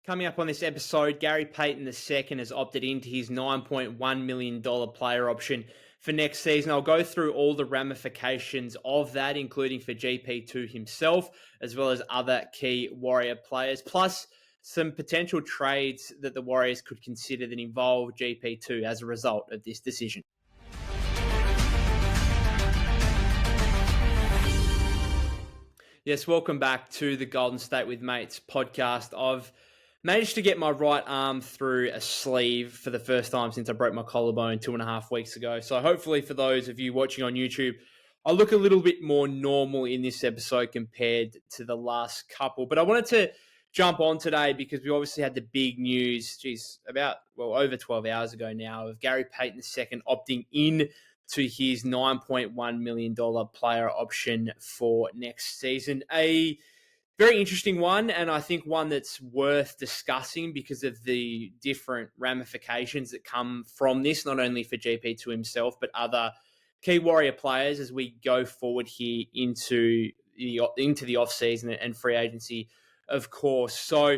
Coming up on this episode, Gary Payton II has opted into his $9.1 million player option for next season. I'll go through all the ramifications of that, including for GP2 himself, as well as other key Warrior players, plus some potential trades that the Warriors could consider that involve GP2 as a result of this decision. Yes, welcome back to the Golden State with Mates podcast. I've managed to get my right arm through a sleeve for the first time since I broke my collarbone 2.5 weeks ago. So hopefully for those of you watching on YouTube, I look a little bit more normal in this episode compared to the last couple. But I wanted to jump on today because we obviously had the big news, over 12 hours ago now, of Gary Payton II opting in to his $9.1 million player option for next season. A very interesting one, and I think one that's worth discussing because of the different ramifications that come from this, not only for GP2 himself, but other key Warrior players as we go forward here into the offseason and free agency, of course. So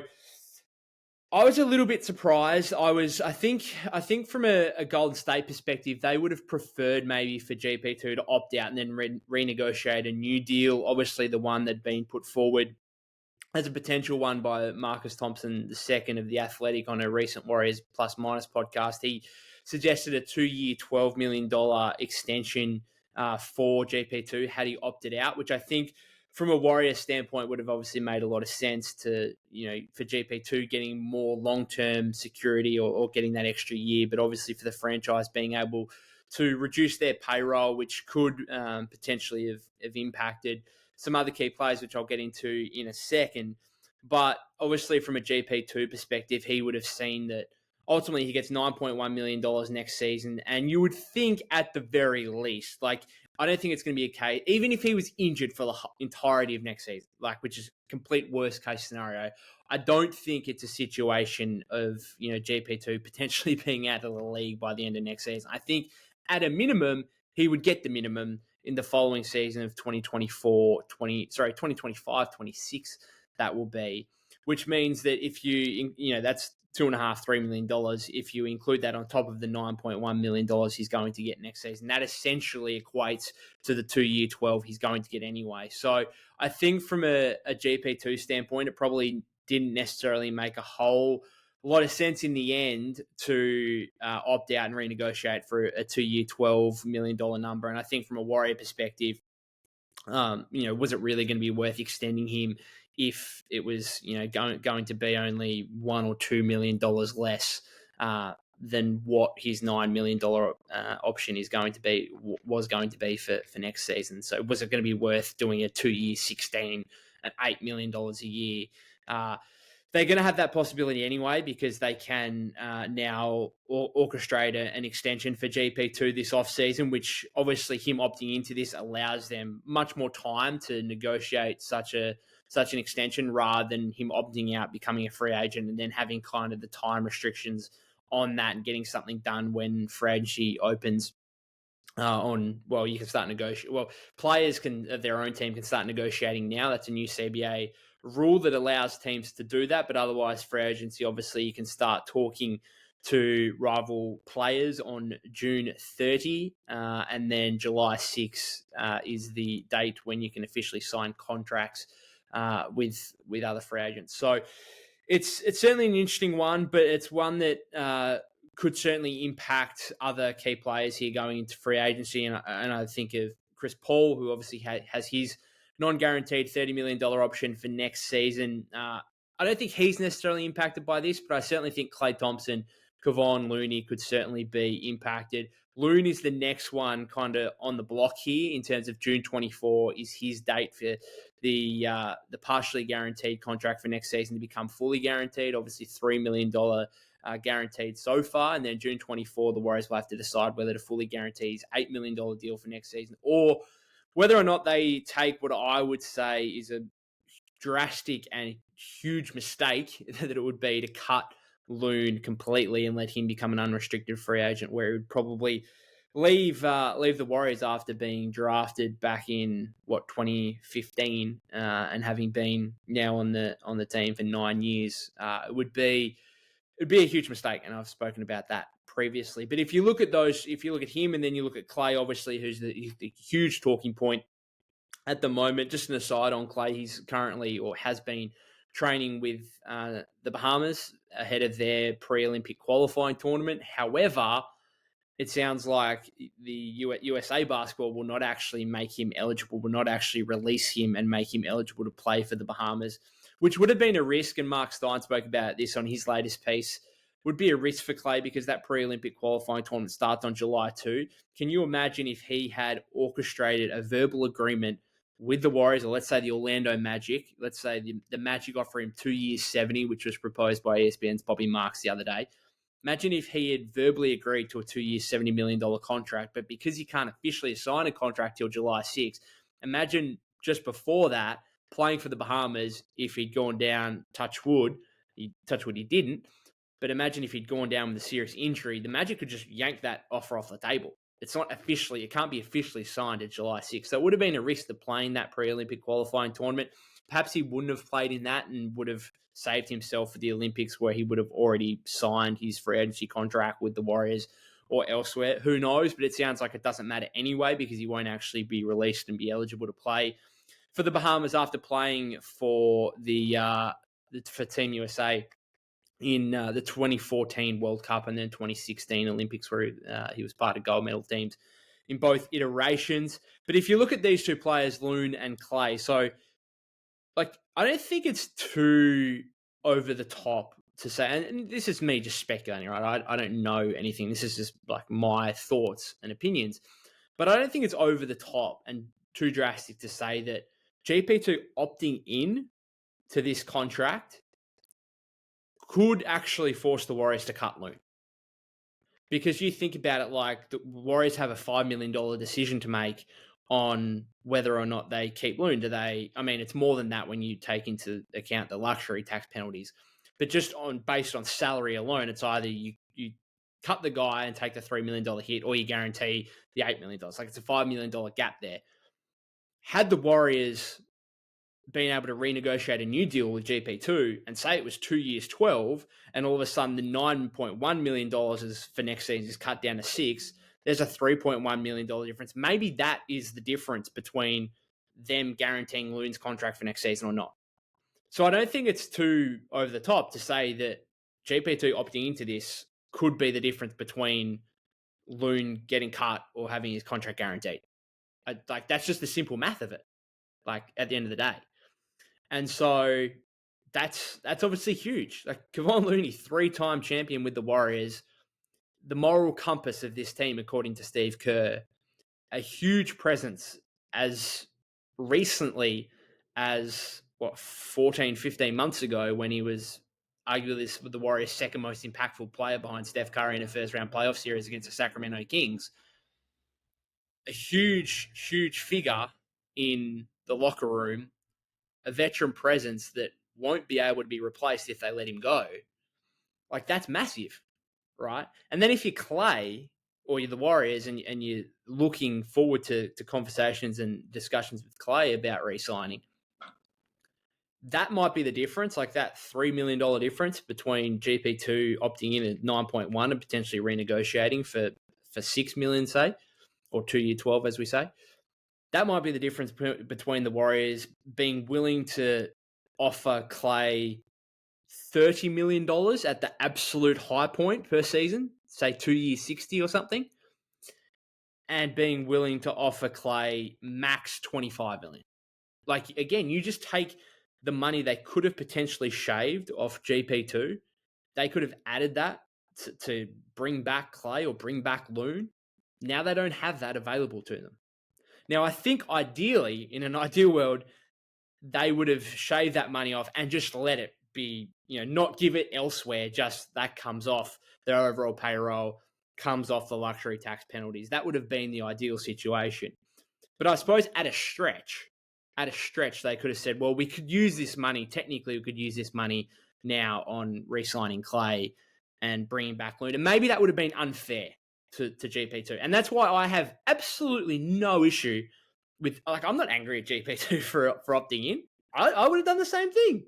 I was a little bit surprised. I think from a Golden State perspective, they would have preferred maybe for GP2 to opt out and then renegotiate a new deal. Obviously, the one that'd been put forward as a potential one by Marcus Thompson II of The Athletic on a recent Warriors Plus Minus podcast. He suggested a 2-year, $12 million extension for GP2 had he opted out, which I think from a Warrior standpoint would have obviously made a lot of sense to, for GP2 getting more long-term security or getting that extra year, but obviously for the franchise being able to reduce their payroll, which could potentially have impacted some other key players, which I'll get into in a second. But obviously from a GP2 perspective, he would have seen that ultimately he gets $9.1 million next season. And you would think at the very least, I don't think it's going to be a case, even if he was injured for the entirety of next season, which is complete worst case scenario. I don't think it's a situation of, GP2 potentially being out of the league by the end of next season. I think at a minimum, he would get the minimum in the following season of 2025, 26, that will be, which means that if that's $2.5, $3 million. If you include that on top of the $9.1 million he's going to get next season, that essentially equates to the 2-year 12 he's going to get anyway. So I think from a GP2 standpoint, it probably didn't necessarily make a whole lot of sense in the end to opt out and renegotiate for a 2-year, $12 million number. And I think from a Warrior perspective, was it really going to be worth extending him if it was, going to be only $1 or $2 million less than what his $9 million option was going to be for next season? So was it going to be worth doing a 2-year, 16 and $8 million a year? They're going to have that possibility anyway because they can now orchestrate an extension for GP2 this offseason, which obviously him opting into this allows them much more time to negotiate such an extension rather than him opting out, becoming a free agent, and then having kind of the time restrictions on that and getting something done when free agency opens. You can start negotiating. Well, players of their own team can start negotiating now. That's a new CBA rule that allows teams to do that. But otherwise, free agency, obviously, you can start talking to rival players on June 30, and then July 6 is the date when you can officially sign contracts with other free agents. So it's certainly an interesting one, but it's one that could certainly impact other key players here going into free agency. And I think of Chris Paul, who obviously has his non-guaranteed $30 million option for next season. I don't think he's necessarily impacted by this, but I certainly think Klay Thompson, Kevon Looney could certainly be impacted. Looney is the next one kind of on the block here in terms of June 24 is his date for the partially guaranteed contract for next season to become fully guaranteed. Obviously, $3 million guaranteed so far. And then June 24, the Warriors will have to decide whether to fully guarantee his $8 million deal for next season or whether or not they take what I would say is a drastic and huge mistake that it would be to cut Loon completely and let him become an unrestricted free agent, where it would probably leave the Warriors after being drafted back in 2015 and having been now on the team for 9 years, it'd be a huge mistake, and I've spoken about that previously. But if you look at him and then you look at Clay, obviously, who's the huge talking point at the moment. Just an aside on Clay, he's currently or has been training with the Bahamas ahead of their pre-Olympic qualifying tournament. However, it sounds like the USA basketball will not actually make him eligible, will not actually release him and make him eligible to play for the Bahamas, which would have been a risk. And Mark Stein spoke about this on his latest piece. Would be a risk for Clay because that pre-Olympic qualifying tournament starts on July 2. Can you imagine if he had orchestrated a verbal agreement with the Warriors, or let's say the Orlando Magic, let's say the Magic offer him 2 years, 70, which was proposed by ESPN's Bobby Marks the other day. Imagine if he had verbally agreed to a 2 year, $70 million contract, but because he can't officially sign a contract till July 6th, imagine just before that, playing for the Bahamas, if he'd gone down, touch wood, he didn't, but imagine if he'd gone down with a serious injury, the Magic could just yank that offer off the table. It can't be officially signed at July 6th. So it would have been a risk to playing that pre-Olympic qualifying tournament. Perhaps he wouldn't have played in that and would have saved himself for the Olympics, where he would have already signed his free agency contract with the Warriors or elsewhere. Who knows? But it sounds like it doesn't matter anyway, because he won't actually be released and be eligible to play for the Bahamas after playing for for Team USA in the 2014 World Cup and then 2016 Olympics, where he was part of gold medal teams in both iterations. But if you look at these two players, Loon and Clay, so I don't think it's too over the top to say, and this is me just speculating, right? I don't know anything. This is just like my thoughts and opinions. But I don't think it's over the top and too drastic to say that GP2 opting in to this contract could actually force the Warriors to cut Loon. Because you think about it, like the Warriors have a $5 million decision to make on whether or not they keep Loon. It's more than that when you take into account the luxury tax penalties. But just based on salary alone, it's either you cut the guy and take the $3 million hit, or you guarantee the $8 million. Like, it's a $5 million gap there. Had the Warriors been able to renegotiate a new deal with GP2 and say it was 2 years, 12, and all of a sudden the $9.1 million for next season is cut down to $6 million, there's a $3.1 million difference. Maybe that is the difference between them guaranteeing Loon's contract for next season or not. So I don't think it's too over the top to say that GP2 opting into this could be the difference between Loon getting cut or having his contract guaranteed. That's just the simple math of it, at the end of the day. And so that's obviously huge. Like, Kevon Looney, 3-time champion with the Warriors, the moral compass of this team, according to Steve Kerr, a huge presence as recently as 14, 15 months ago, when he was arguably the Warriors' second most impactful player behind Steph Curry in a first-round playoff series against the Sacramento Kings. A huge, huge figure in the locker room, a veteran presence that won't be able to be replaced if they let him go. That's massive, right? And then if you're Clay or you're the Warriors and you're looking forward to conversations and discussions with Clay about re-signing, that might be the difference, that $3 million difference between GP2 opting in at 9.1 and potentially renegotiating for $6 million, say, or 2 year 12, as we say. That might be the difference between the Warriors being willing to offer Clay $30 million at the absolute high point per season, say 2 years, 60 or something, and being willing to offer Clay max $25 million. Again, you just take the money they could have potentially shaved off GP2. They could have added that to bring back Clay or bring back Loon. Now they don't have that available to them. Now, I think ideally, in an ideal world, they would have shaved that money off and just let it be, not give it elsewhere, just that comes off their overall payroll, comes off the luxury tax penalties. That would have been the ideal situation. But I suppose at a stretch, they could have said, well, we could use this money. Technically, we could use this money now on re-signing Clay and bringing back Loon. And maybe that would have been unfair to GP2. And that's why I have absolutely no issue with, like, I'm not angry at GP2 for opting in. I would have done the same thing.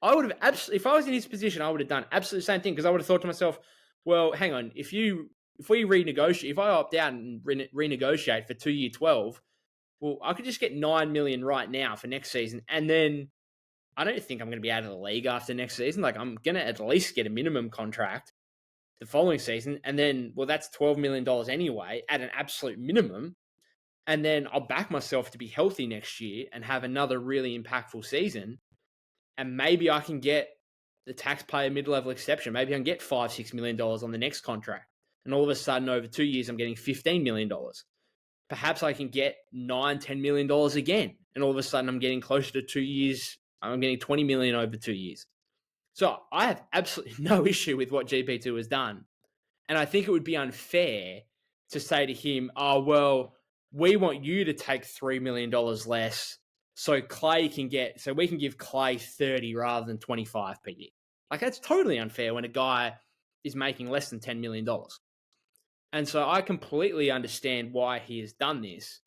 I would have absolutely, if I was in his position, I would have done absolutely the same thing, because I would have thought to myself, well, hang on, if we renegotiate, if I opt out and renegotiate for 2 year 12, well, I could just get 9 million right now for next season, and then I don't think I'm going to be out of the league after next season. Like, I'm going to at least get a minimum contract the following season, and then, well, that's $12 million anyway at an absolute minimum. And then I'll back myself to be healthy next year and have another really impactful season. And maybe I can get the taxpayer mid-level exception. Maybe I can get $5-6 million on the next contract. And all of a sudden, over 2 years, I'm getting $15 million. Perhaps I can get $9-10 million again. And all of a sudden, I'm getting closer to 2 years. I'm getting $20 million over 2 years. So I have absolutely no issue with what GP2 has done. And I think it would be unfair to say to him, oh, well, we want you to take $3 million less so we can give Clay 30 rather than 25 per year. Like, that's totally unfair when a guy is making less than $10 million. And so I completely understand why he has done this.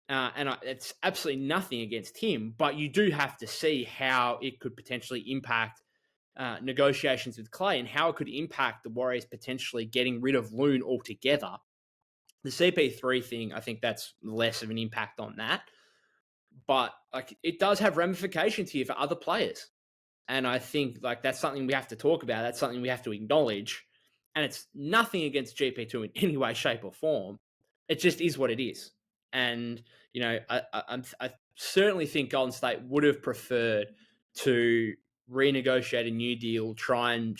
It's absolutely nothing against him, but you do have to see how it could potentially impact negotiations with Clay and how it could impact the Warriors potentially getting rid of Loon altogether. The CP3 thing, I think that's less of an impact on that. But like, it does have ramifications here for other players. And I think like that's something we have to talk about. That's something we have to acknowledge. And it's nothing against GP2 in any way, shape, or form. It just is what it is. And, you know, I certainly think Golden State would have preferred to renegotiate a new deal, try and,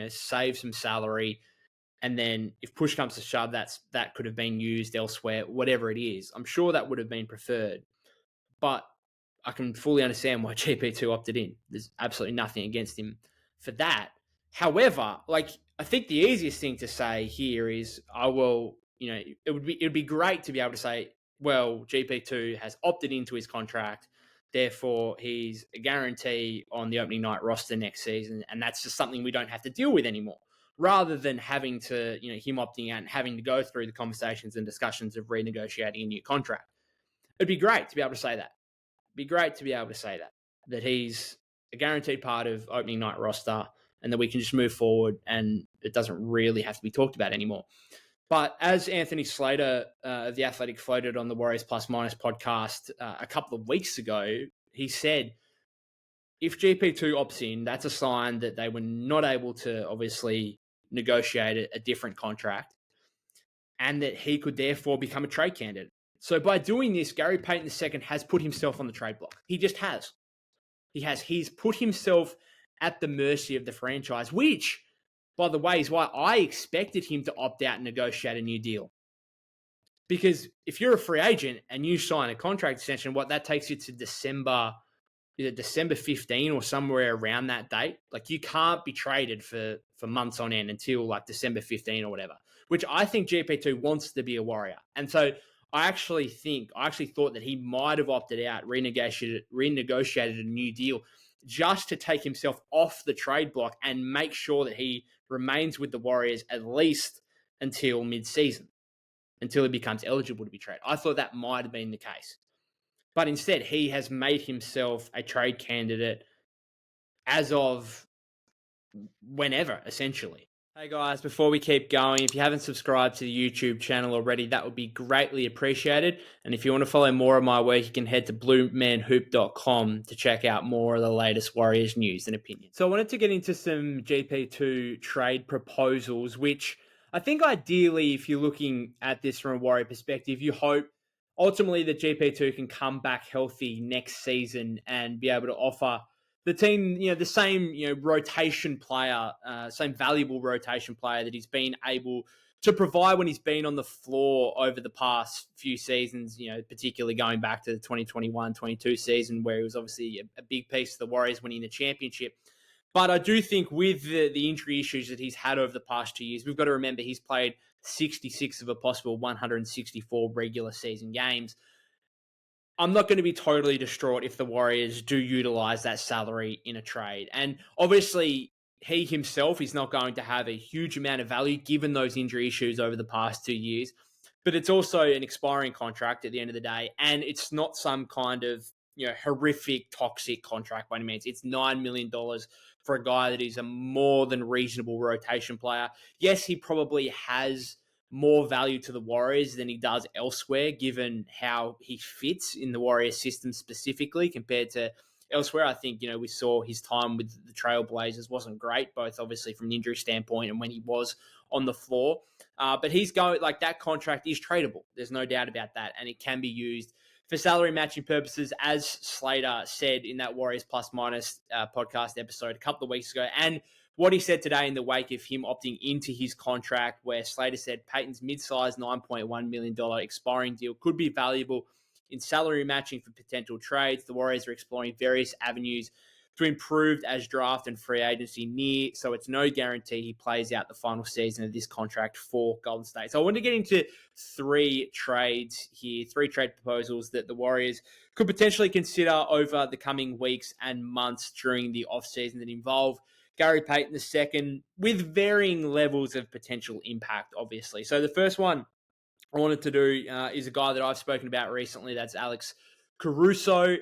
save some salary. And then if push comes to shove, that could have been used elsewhere, whatever it is. I'm sure that would have been preferred. But I can fully understand why GP2 opted in. There's absolutely nothing against him for that. However, like, I think the easiest thing to say here is, it would be great to be able to say, well, GP2 has opted into his contract, therefore he's a guarantee on the opening night roster next season, and that's just something we don't have to deal with anymore. Rather than having to, him opting out and having to go through the conversations and discussions of renegotiating a new contract. It'd be great to be able to say that. It'd be great to be able to say that he's a guaranteed part of opening night roster and that we can just move forward and it doesn't really have to be talked about anymore. But as Anthony Slater of The Athletic floated on the Warriors Plus Minus podcast a couple of weeks ago, he said, if GP2 opts in, that's a sign that they were not able to obviously negotiate a different contract and that he could therefore become a trade candidate. So by doing this, Gary Payton II has put himself on the trade block. He just has. He's put himself at the mercy of the franchise, which, by the way, is why I expected him to opt out and negotiate a new deal. Because if you're a free agent and you sign a contract extension, that takes you to December 15 or somewhere around that date. Like, you can't be traded for months on end until like December 15 or whatever, which I think GP2 wants to be a Warrior. And so I actually thought that he might have opted out, renegotiated a new deal just to take himself off the trade block and make sure that he remains with the Warriors at least until mid-season, until he becomes eligible to be traded. I thought that might have been the case. But instead, he has made himself a trade candidate as of whenever, essentially. Hey guys, before we keep going, if you haven't subscribed to the YouTube channel already, that would be greatly appreciated. And if you want to follow more of my work, you can head to bluemanhoop.com to check out more of the latest Warriors news and opinions. So I wanted to get into some GP2 trade proposals, which I think ideally, if you're looking at this from a Warrior perspective, you hope ultimately that GP2 can come back healthy next season and be able to offer the team, the same, rotation player, same valuable rotation player that he's been able to provide when he's been on the floor over the past few seasons, particularly going back to the 2021-22 season where he was obviously a big piece of the Warriors winning the championship. But I do think with the injury issues that he's had over the past 2 years, we've got to remember he's played 66 of a possible 164 regular season games. I'm not going to be totally distraught if the Warriors do utilize that salary in a trade. And obviously, he himself is not going to have a huge amount of value given those injury issues over the past 2 years. But it's also an expiring contract at the end of the day, and it's not some kind of horrific, toxic contract by any means. It's $9 million for a guy that is a more than reasonable rotation player. Yes, he probably has more value to the Warriors than he does elsewhere, given how he fits in the Warriors system specifically compared to elsewhere. I think, we saw his time with the Trailblazers wasn't great, both obviously from an injury standpoint and when he was on the floor. But he's going, like, that contract is tradable. There's no doubt about that. And it can be used for salary matching purposes, as Slater said in that Warriors Plus Minus podcast episode a couple of weeks ago. And what he said today in the wake of him opting into his contract, where Slater said Payton's mid-sized $9.1 million expiring deal could be valuable in salary matching for potential trades. The Warriors are exploring various avenues to improve as draft and free agency near, so it's no guarantee he plays out the final season of this contract for Golden State. So I want to get into three trades here, three trade proposals that the Warriors could potentially consider over the coming weeks and months during the offseason that involve Gary Payton II with varying levels of potential impact, obviously. So the first one I wanted to do is a guy that I've spoken about recently. That's Alex Caruso.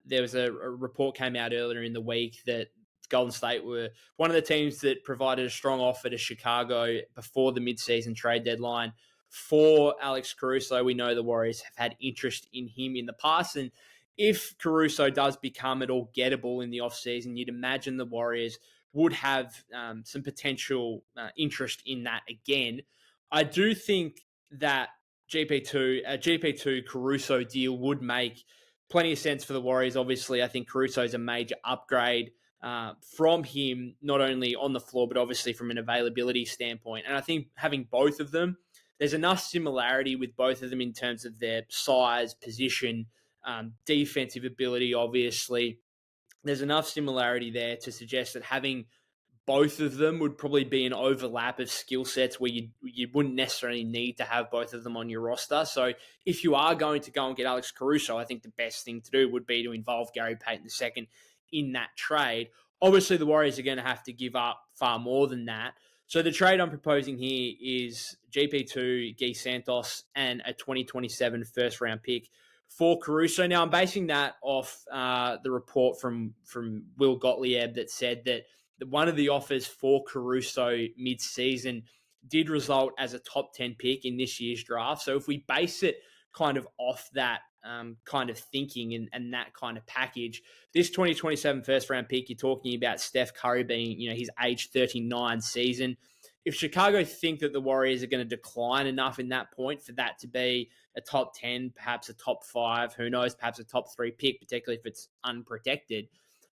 There was a report came out earlier in the week that Golden State were one of the teams that provided a strong offer to Chicago before the midseason trade deadline for Alex Caruso. We know the Warriors have had interest in him in the past, and if Caruso does become at all gettable in the offseason, you'd imagine the Warriors would have some potential interest in that again. I do think that GP2 Caruso deal would make plenty of sense for the Warriors. Obviously, I think Caruso is a major upgrade from him, not only on the floor, but obviously from an availability standpoint. And I think having both of them, there's enough similarity with both of them in terms of their size, position, defensive ability, obviously. There's enough similarity there to suggest that having both of them would probably be an overlap of skill sets where you wouldn't necessarily need to have both of them on your roster. So if you are going to go and get Alex Caruso, I think the best thing to do would be to involve Gary Payton II in that trade. Obviously, the Warriors are going to have to give up far more than that. So the trade I'm proposing here is GP2, Guy Santos, and a 2027 first-round pick for Caruso. Now, I'm basing that off the report from Will Gottlieb that said that one of the offers for Caruso mid-season did result as a top 10 pick in this year's draft. So if we base it kind of off that kind of thinking and that kind of package, this 2027 first-round pick, you're talking about Steph Curry being, his age 39 season. If Chicago think that the Warriors are going to decline enough in that point for that to be a top 10, perhaps a top 5, who knows, perhaps a top 3 pick, particularly if it's unprotected,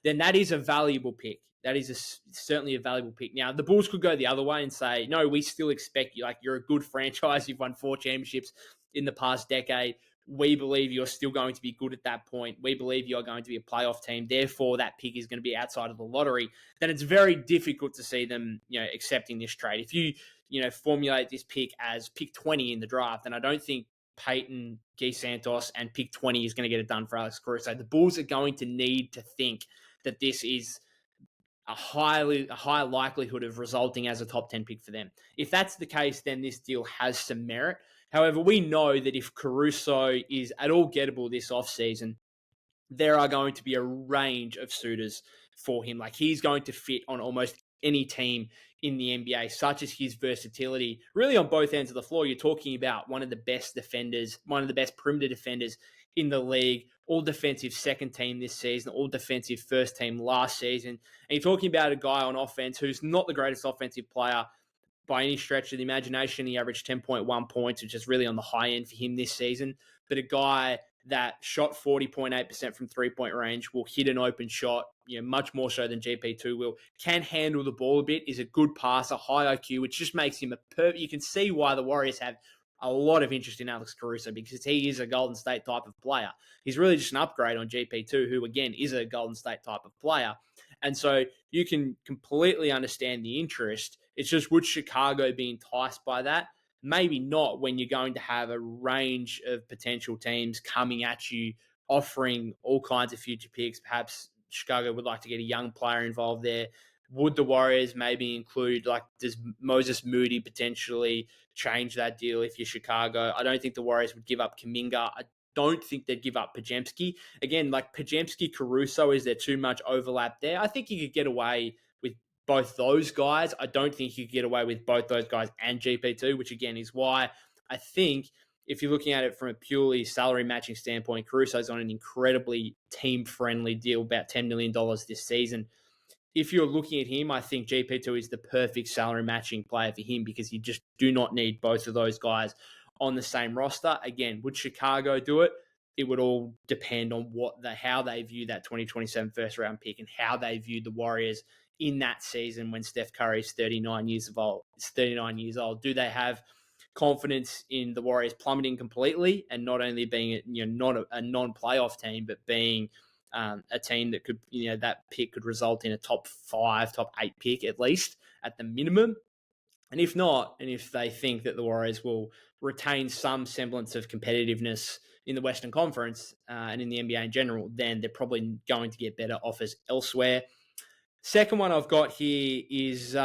then that is a valuable pick. That is certainly a valuable pick. Now, the Bulls could go the other way and say, no, we still expect you. Like, you're a good franchise. You've won 4 championships in the past decade. We believe you're still going to be good at that point. We believe you're going to be a playoff team. Therefore, that pick is going to be outside of the lottery. Then it's very difficult to see them, accepting this trade. If you, formulate this pick as pick 20 in the draft, then I don't think Payton, Guy Santos, and pick 20 is going to get it done for Alex Caruso. The Bulls are going to need to think that this is a high likelihood of resulting as a top 10 pick for them. If that's the case, then this deal has some merit. However, we know that if Caruso is at all gettable this offseason, there are going to be a range of suitors for him. Like, he's going to fit on almost any team in the NBA, such as his versatility, really on both ends of the floor. You're talking about one of the best defenders, one of the best perimeter defenders in the league, all defensive second team this season, all defensive first team last season. And you're talking about a guy on offense who's not the greatest offensive player by any stretch of the imagination. He averaged 10.1 points, which is really on the high end for him this season. But a guy that shot 40.8% from three-point range, will hit an open shot, much more so than GP2 will, can handle the ball a bit, is a good passer, high IQ, which just makes him you can see why the Warriors have a lot of interest in Alex Caruso, because he is a Golden State type of player. He's really just an upgrade on GP2, who, again, is a Golden State type of player. And so you can completely understand the interest. It's just, would Chicago be enticed by that? Maybe not, when you're going to have a range of potential teams coming at you, offering all kinds of future picks. Perhaps Chicago would like to get a young player involved there. Would the Warriors maybe include, like, does Moses Moody potentially change that deal if you're Chicago? I don't think the Warriors would give up Kuminga. I don't think they'd give up Pajemski. Again, like Pajemski, Caruso, is there too much overlap there? I think you could get away with both those guys. I don't think you could get away with both those guys and GP2, which again is why I think if you're looking at it from a purely salary matching standpoint, Caruso's on an incredibly team-friendly deal, about $10 million this season. If you're looking at him, I think GP2 is the perfect salary matching player for him because you just do not need both of those guys on the same roster. Again, would Chicago do it? It would all depend on how they view that 2027 first round pick and how they view the Warriors in that season when Steph Curry is 39 years old. Do they have confidence in the Warriors plummeting completely and not only being not a non-playoff team, but being a team that could, that pick could result in a top 5, top 8 pick at least at the minimum? And if not, and if they think that the Warriors will retain some semblance of competitiveness in the Western Conference and in the NBA in general, then they're probably going to get better offers elsewhere. Second one I've got here is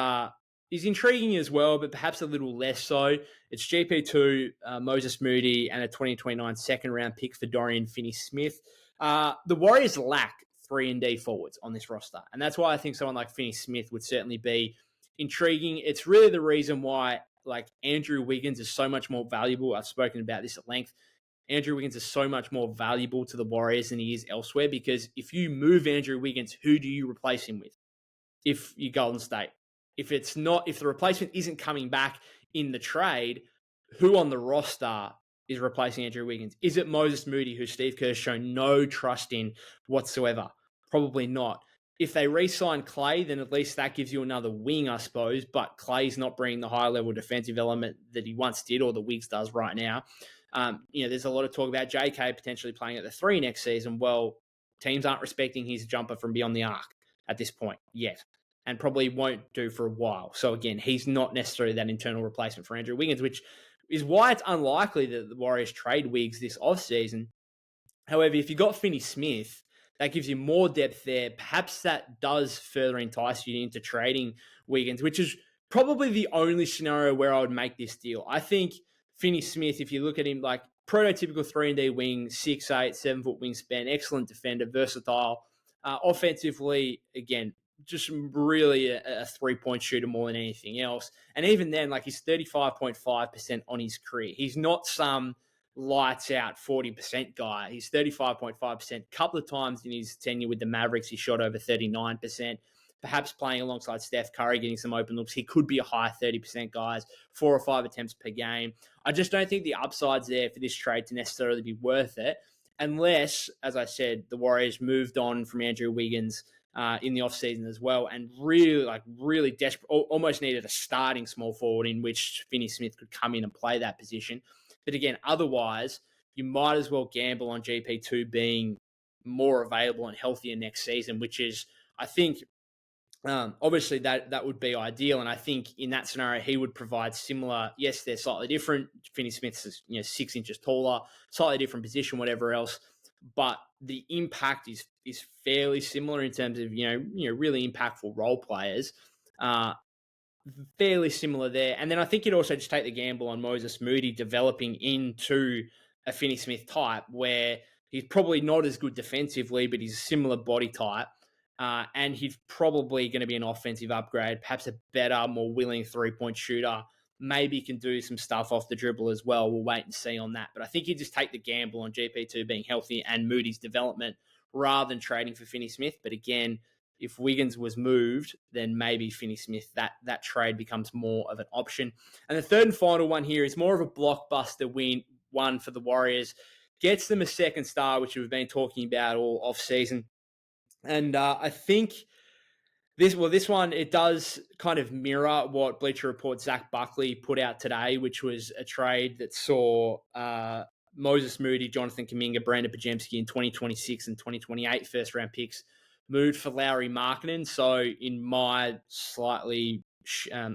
intriguing as well, but perhaps a little less so. It's GP2, Moses Moody, and a 2029 second round pick for Dorian Finney-Smith. The Warriors lack 3-and-D forwards on this roster, and that's why I think someone like Finney-Smith would certainly be intriguing. It's really the reason why, like, Andrew Wiggins is so much more valuable. I've spoken about this at length. Andrew Wiggins is so much more valuable to the Warriors than he is elsewhere, because if you move Andrew Wiggins, who do you replace him with? If you Golden State, if the replacement isn't coming back in the trade, who on the roster is replacing Andrew Wiggins? Is it Moses Moody, who Steve Kerr's shown no trust in whatsoever? Probably not. If they re-sign Clay, then at least that gives you another wing, I suppose, but Clay's not bringing the high-level defensive element that he once did, or the Wiggs does right now. There's a lot of talk about JK potentially playing at the 3 next season. Well, teams aren't respecting his jumper from beyond the arc at this point yet, and probably won't do for a while. So again, he's not necessarily that internal replacement for Andrew Wiggins, which is why it's unlikely that the Warriors trade Wiggs this offseason. However, if you got Finney-Smith, that gives you more depth there. Perhaps that does further entice you into trading Wiggins, which is probably the only scenario where I would make this deal. I think Finney-Smith, if you look at him, like prototypical 3-and-D wing, 6'8", 7-foot wingspan, excellent defender, versatile. Offensively, again, just really a three-point shooter more than anything else. And even then, like, he's 35.5% on his career. He's not some lights out 40% guy. He's 35.5%. A couple of times in his tenure with the Mavericks, he shot over 39%. Perhaps playing alongside Steph Curry, getting some open looks, he could be a high 30% guys, 4 or 5 attempts per game. I just don't think the upside's there for this trade to necessarily be worth it, unless, as I said, the Warriors moved on from Andrew Wiggins in the offseason as well, and really desperate, almost needed a starting small forward in which Finney-Smith could come in and play that position. But again, otherwise, you might as well gamble on GP2 being more available and healthier next season, which is, I think, obviously that would be ideal. And I think in that scenario, he would provide similar. Yes, they're slightly different. Finney-Smith's 6 inches taller, slightly different position, whatever else. But the impact is fairly similar in terms of really impactful role players. Fairly similar there. And then I think you'd also just take the gamble on Moses Moody developing into a Finney-Smith type, where he's probably not as good defensively, but he's a similar body type. And he's probably going to be an offensive upgrade, perhaps a better, more willing three-point shooter. Maybe can do some stuff off the dribble as well. We'll wait and see on that. But I think you just take the gamble on GP2 being healthy and Moody's development rather than trading for Finney-Smith. But again, if Wiggins was moved, then maybe Finney-Smith, that trade becomes more of an option. And the third and final one here is more of a blockbuster one for the Warriors. Gets them a second star, which we've been talking about all off-season. And I think this one, it does kind of mirror what Bleacher Report Zach Buckley put out today, which was a trade that saw Moses Moody, Jonathan Kuminga, Brandon Pajemski in 2026 and 2028 first-round picks moved for Lauri Markkanen. So in my slightly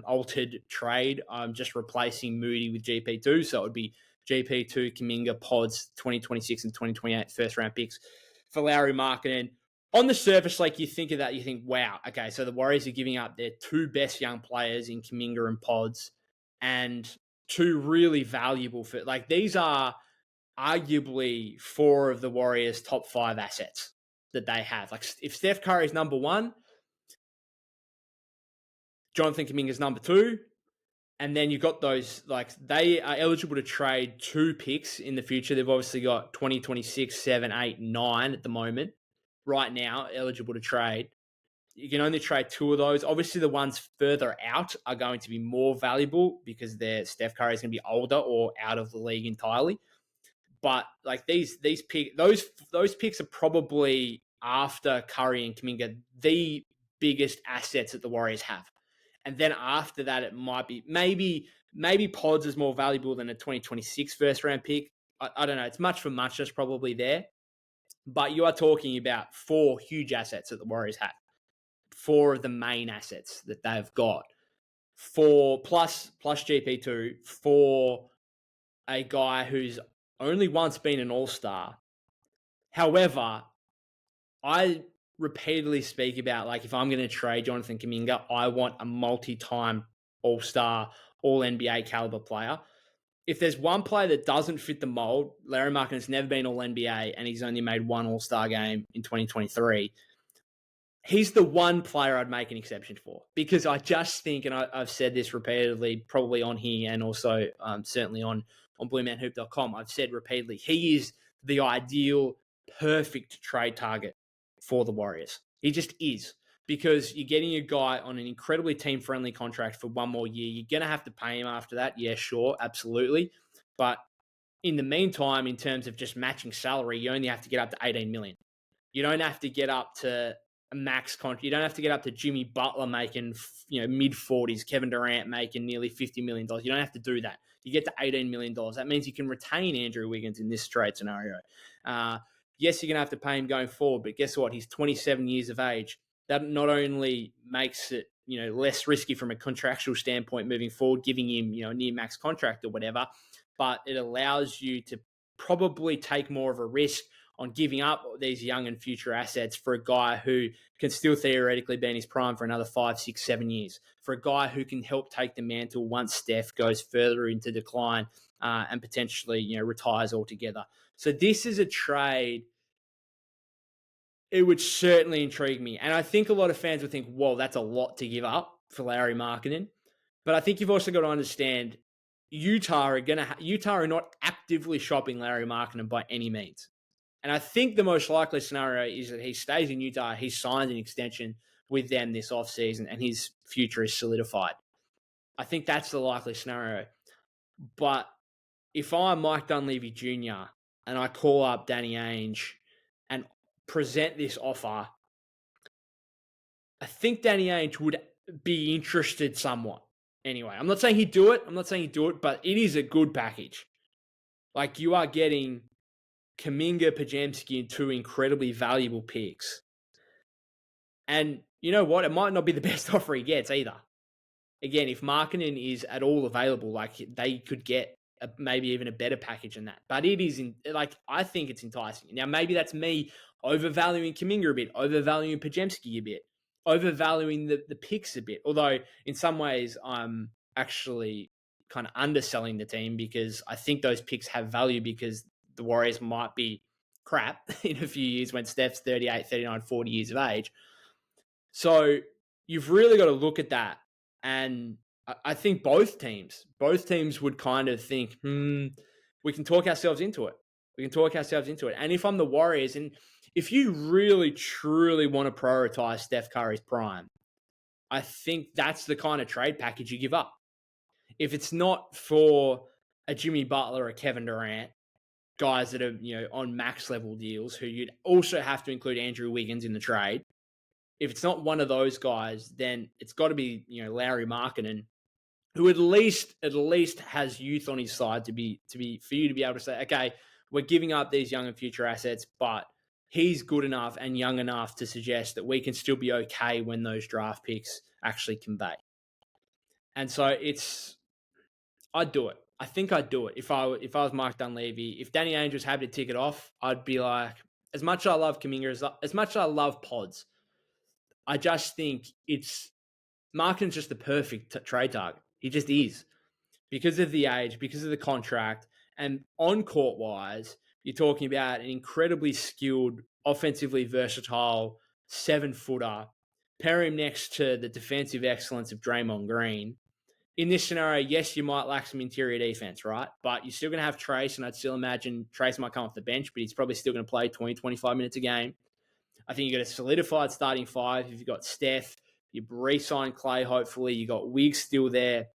altered trade, I'm just replacing Moody with GP2. So it would be GP2, Kuminga, Pods, 2026 and 2028 first-round picks for Lauri Markkanen. on the surface, like you think of that, you think, wow, okay, so the Warriors are giving up their two best young players in Kuminga and Pods, and two really valuable for like these are arguably four of the Warriors' top five assets that they have. Like if Steph Curry is number one, Jonathan Kuminga is number two, and then you've got those, like they are eligible to trade two picks in the future. They've obviously got 2026, 7, 8, 9 at the moment. Right now, eligible to trade. You can only trade two of those. Obviously, the ones further out are going to be more valuable because Steph Curry is going to be older or out of the league entirely. But like these those picks are probably after Curry and Kuminga the biggest assets that the Warriors have. And then after that, it might be maybe Pods is more valuable than a 2026 first round pick. I don't know. It's much for muchness probably there. But you are talking about four huge assets that the Warriors have. Four of the main assets that they've got. Four plus GP2 for a guy who's only once been an all-star. However, I repeatedly speak about, like, if I'm going to trade Jonathan Kuminga, I want a multi-time all-star, all-NBA caliber player. If there's one player that doesn't fit the mold, Larry Markkanen's never been all-NBA and he's only made one all-star game in 2023. He's the one player I'd make an exception for because I just think, and I've said this repeatedly, probably on here and also certainly on BlueManHoop.com, I've said repeatedly, he is the ideal, perfect trade target for the Warriors. He just is, because you're getting a guy on an incredibly team-friendly contract for one more year. You're going to have to pay him after that. Yeah, sure, absolutely. But in the meantime, in terms of just matching salary, you only have to get up to $18 million. You don't have to get up to a max contract. You don't have to get up to Jimmy Butler making, mid-40s, Kevin Durant making nearly $50 million. You don't have to do that. You get to $18 million. That means you can retain Andrew Wiggins in this trade scenario. Yes, you're going to have to pay him going forward, but guess what? He's 27 years of age. That not only makes it, less risky from a contractual standpoint moving forward, giving him, a near max contract or whatever, but it allows you to probably take more of a risk on giving up these young and future assets for a guy who can still theoretically be in his prime for another 5, 6, 7 years, for a guy who can help take the mantle once Steph goes further into decline and potentially, retires altogether. So this is a trade. It would certainly intrigue me. And I think a lot of fans would think, whoa, that's a lot to give up for Larry Markkanen. But I think you've also got to understand Utah are not actively shopping Larry Markkanen by any means. And I think the most likely scenario is that he stays in Utah, he signs an extension with them this offseason, and his future is solidified. I think that's the likely scenario. But if I'm Mike Dunleavy Jr. and I call up Danny Ainge and present this offer, I think Danny Ainge would be interested somewhat. Anyway, I'm not saying he'd do it. But it is a good package. Like, you are getting Kuminga, Podziemski, and two incredibly valuable picks. And you know what? It might not be the best offer he gets either. Again, if Markkanen is at all available, like, they could get maybe even a better package than that. But it is, I think it's enticing. Now, maybe that's me overvaluing Kuminga a bit, overvaluing Podziemski a bit, overvaluing the picks a bit. Although, in some ways, I'm actually kind of underselling the team because I think those picks have value because the Warriors might be crap in a few years when Steph's 38, 39, 40 years of age. So you've really got to look at that. And I think both teams would kind of think, we can talk ourselves into it. And if I'm the Warriors, and if you really, truly want to prioritize Steph Curry's prime, I think that's the kind of trade package you give up. If it's not for a Jimmy Butler or a Kevin Durant, guys that are, on max level deals, who you'd also have to include Andrew Wiggins in the trade. If it's not one of those guys, then it's got to be, Larry Markkanen, who at least has youth on his side for you to be able to say, okay, we're giving up these young and future assets, but he's good enough and young enough to suggest that we can still be okay when those draft picks actually convey. And so I'd do it. I think I'd do it if I was Mike Dunleavy. If Danny Ainge was happy to tick it off, I'd be like, as much as I love Kuminga, as much as I love Pods, I just think Markkanen's just the perfect trade target. He just is, because of the age, because of the contract, and on court wise, you're talking about an incredibly skilled, offensively versatile 7-footer. Pair him next to the defensive excellence of Draymond Green. In this scenario, yes, you might lack some interior defense, right? But you're still going to have Trace, and I'd still imagine Trace might come off the bench, but he's probably still going to play 20, 25 minutes a game. I think you've got a solidified starting five. If you've got Steph, you've re-signed Clay, hopefully. You got Wiggs still there.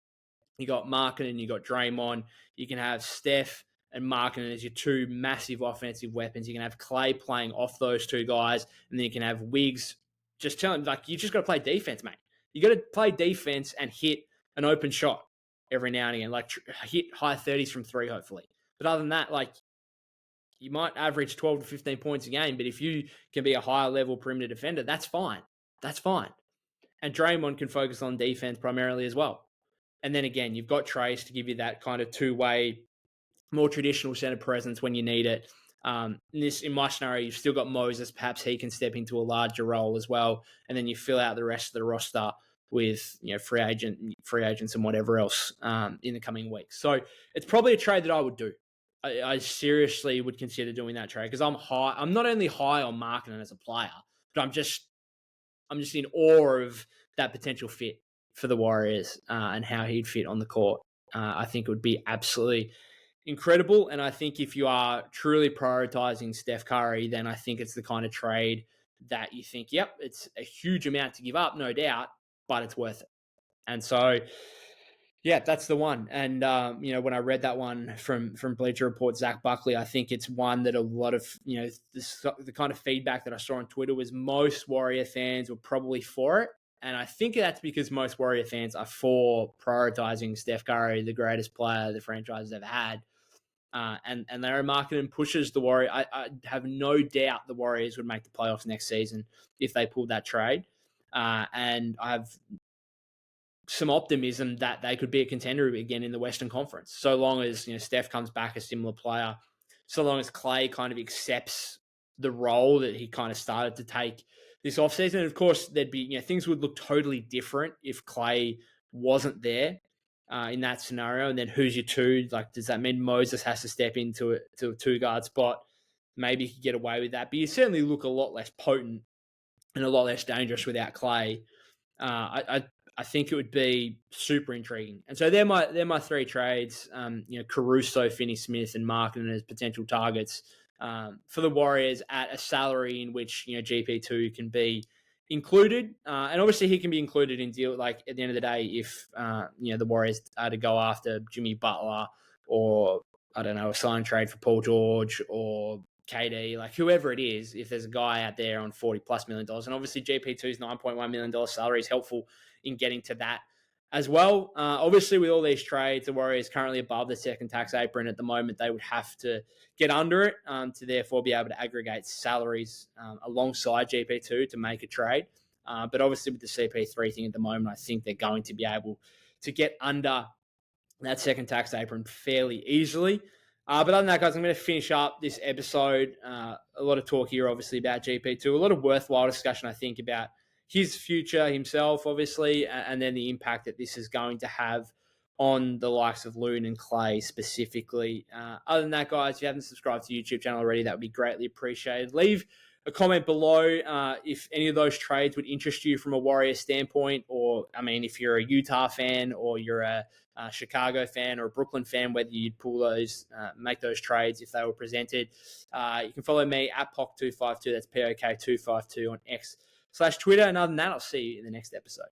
You got Markkanen, you got Draymond. You can have Steph and Markkanen as your two massive offensive weapons. You can have Clay playing off those two guys, and then you can have Wiggs. Just tell him, like, you just got to play defense, mate. You got to play defense and hit an open shot every now and again, like hit high 30s from three, hopefully. But other than that, like, you might average 12 to 15 points a game, but if you can be a higher level perimeter defender, that's fine. That's fine. And Draymond can focus on defense primarily as well. And then again, you've got Trace to give you that kind of two-way, more traditional center presence when you need it. In my scenario, you've still got Moses. Perhaps he can step into a larger role as well. And then you fill out the rest of the roster with, free agents and whatever else in the coming weeks. So it's probably a trade that I would do. I seriously would consider doing that trade, because I'm not only high on Markkanen as a player, but I'm just in awe of that potential fit for the Warriors and how he'd fit on the court. I think it would be absolutely incredible. And I think if you are truly prioritizing Steph Curry, then I think it's the kind of trade that you think, yep, it's a huge amount to give up, no doubt, but it's worth it. And so, yeah, that's the one. And, when I read that one from Bleacher Report, Zach Buckley, I think it's one that a lot of, the kind of feedback that I saw on Twitter was most Warrior fans were probably for it. And I think that's because most Warrior fans are for prioritizing Steph Curry, the greatest player the franchise has ever had. And Larry Markkanen pushes the Warriors. I have no doubt the Warriors would make the playoffs next season if they pulled that trade. And I have some optimism that they could be a contender again in the Western Conference, so long as Steph comes back a similar player, so long as Clay kind of accepts the role that he kind of started to take this offseason. And of course, there'd be things would look totally different if Clay wasn't there in that scenario. And then who's your two? Like, does that mean Moses has to step into a two-guard spot? Maybe he could get away with that, but you certainly look a lot less potent and a lot less dangerous without Clay. I think it would be super intriguing. And so they're my three trades. Caruso, Finney-Smith, and Markkanen as potential targets for the Warriors at a salary in which GP2 can be included, and obviously he can be included in deal. Like, at the end of the day, if the Warriors are to go after Jimmy Butler, or I don't know, a sign trade for Paul George or KD, like whoever it is, if there's a guy out there on $40+ million, and obviously GP2's $9.1 million salary is helpful in getting to that as well. Obviously, with all these trades, the Warriors currently above the second tax apron at the moment. They would have to get under it to therefore be able to aggregate salaries alongside GP2 to make a trade. But obviously, with the CP3 thing at the moment, I think they're going to be able to get under that second tax apron fairly easily. But other than that, guys, I'm going to finish up this episode. A lot of talk here, obviously, about GP2. A lot of worthwhile discussion, I think, about his future himself, obviously, and then the impact that this is going to have on the likes of Loon and Clay specifically. Other than that, guys, if you haven't subscribed to the YouTube channel already, that would be greatly appreciated. Leave a comment below if any of those trades would interest you from a Warriors standpoint, or, I mean, if you're a Utah fan or you're a Chicago fan or a Brooklyn fan, whether you'd pull those, make those trades if they were presented. You can follow me at POC252, that's POK252 on X/Twitter. And other than that, I'll see you in the next episode.